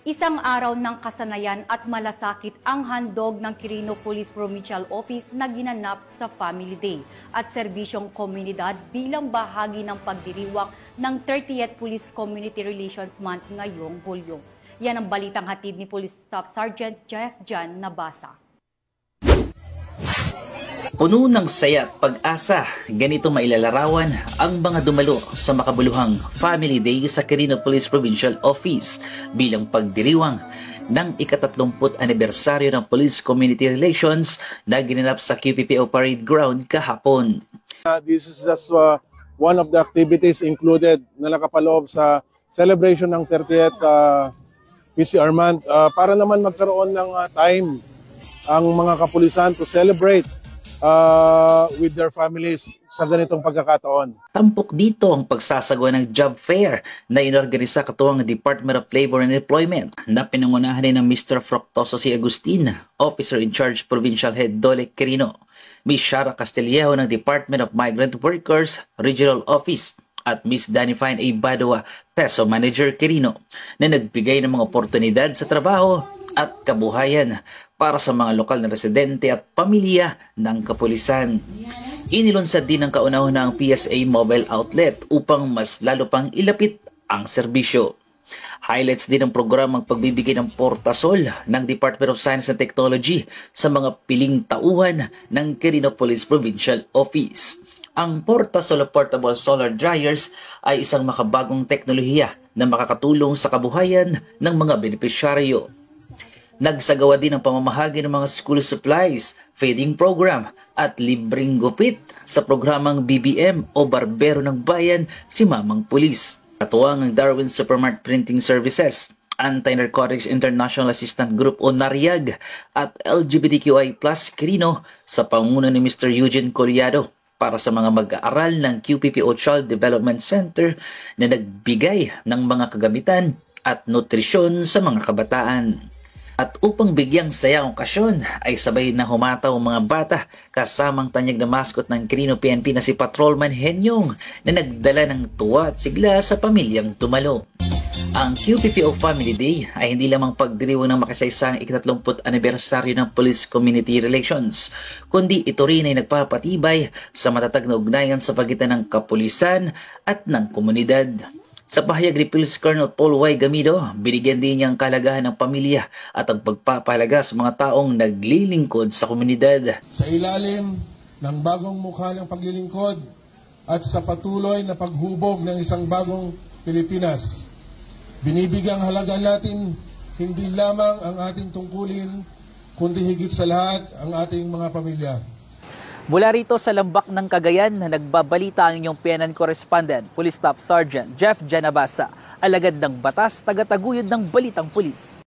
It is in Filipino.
Isang araw ng kasanayan at malasakit ang handog ng Quirino Police Provincial Office na ginanap sa Family Day at serbisyong komunidad bilang bahagi ng pagdiriwang ng 30th Police Community Relations Month ngayong Hulyo. Yan ang balitang hatid ni Police Staff Sergeant Jeff Jan Nabasa. Puno ng saya at pag-asa, ganito mailalarawan ang mga dumalo sa makabuluhang Family Day sa Quirino Police Provincial Office bilang pagdiriwang ng ika-30 anibersaryo ng Police Community Relations na ginanap sa QPPO Parade Ground kahapon. This is just one of the activities included na nakapaloob sa celebration ng 30th PCR month para naman magkaroon ng time ang mga kapulisan to celebrate with their families sa ganitong pagkakataon. Tampok dito ang pagsasagawa ng job fair na inorganisa katuwang Department of Labor and Employment na pinangunahan ng Mr. Fructoso C. Agustin, Officer in Charge Provincial Head Dole Quirino, Ms. Shara Castillejo ng Department of Migrant Workers Regional Office at Ms. Danny Fine A. Badua, Peso Manager Quirino, na nagbigay ng mga oportunidad sa trabaho at kabuhayan para sa mga lokal na residente at pamilya ng kapulisan. Inilunsad din ng kauna-unahang PSA mobile outlet upang mas lalo pang ilapit ang serbisyo. Highlights din ng programang pagbibigay ng portasol ng Department of Science and Technology sa mga piling tauhan ng Quirino Police Provincial Office. Ang portasol o portable solar dryers ay isang makabagong teknolohiya na makakatulong sa kabuhayan ng mga benepisyaryo. Nagsagawa din ang pamamahagi ng mga school supplies, feeding program at libreng gupit sa programang BBM o Barbero ng Bayan si Mamang Pulis. Katuwang ang Darwin Supermart Printing Services, Anti-Narcotics International Assistance Group o NARIAG at LGBTQI+ Quirino sa pangunguna ni Mr. Eugene Coriado para sa mga mag-aaral ng QPPO Child Development Center na nagbigay ng mga kagamitan at nutrisyon sa mga kabataan. At upang bigyang saya ang okasyon ay sabay na humataw ang mga bata kasamang tanyag na mascot ng Quirino PNP na si Patrolman Henyong na nagdala ng tuwa at sigla sa pamilyang tumalo. Ang QPPO Family Day ay hindi lamang pagdiriwang ng makasaysang ika-30 anibersaryo ng Police Community Relations, kundi ito rin ay nagpapatibay sa matatag na ugnayan sa pagitan ng kapulisan at ng komunidad. Sa pahayag ni Police Colonel Paul Y. Gamido, binigyan din niya ang kahalagahan ng pamilya at ang pagpapahalaga sa mga taong naglilingkod sa komunidad. Sa ilalim ng bagong mukha ng paglilingkod at sa patuloy na paghubog ng isang bagong Pilipinas, binibigyang halaga natin hindi lamang ang ating tungkulin, kundi higit sa lahat ang ating mga pamilya. Mula rito sa Lambak ng Cagayan na nagbabalita ang inyong PNN correspondent, Police Staff Sergeant Jeff Jan Nabasa, alagad ng batas, tagataguyod ng Balitang Pulis.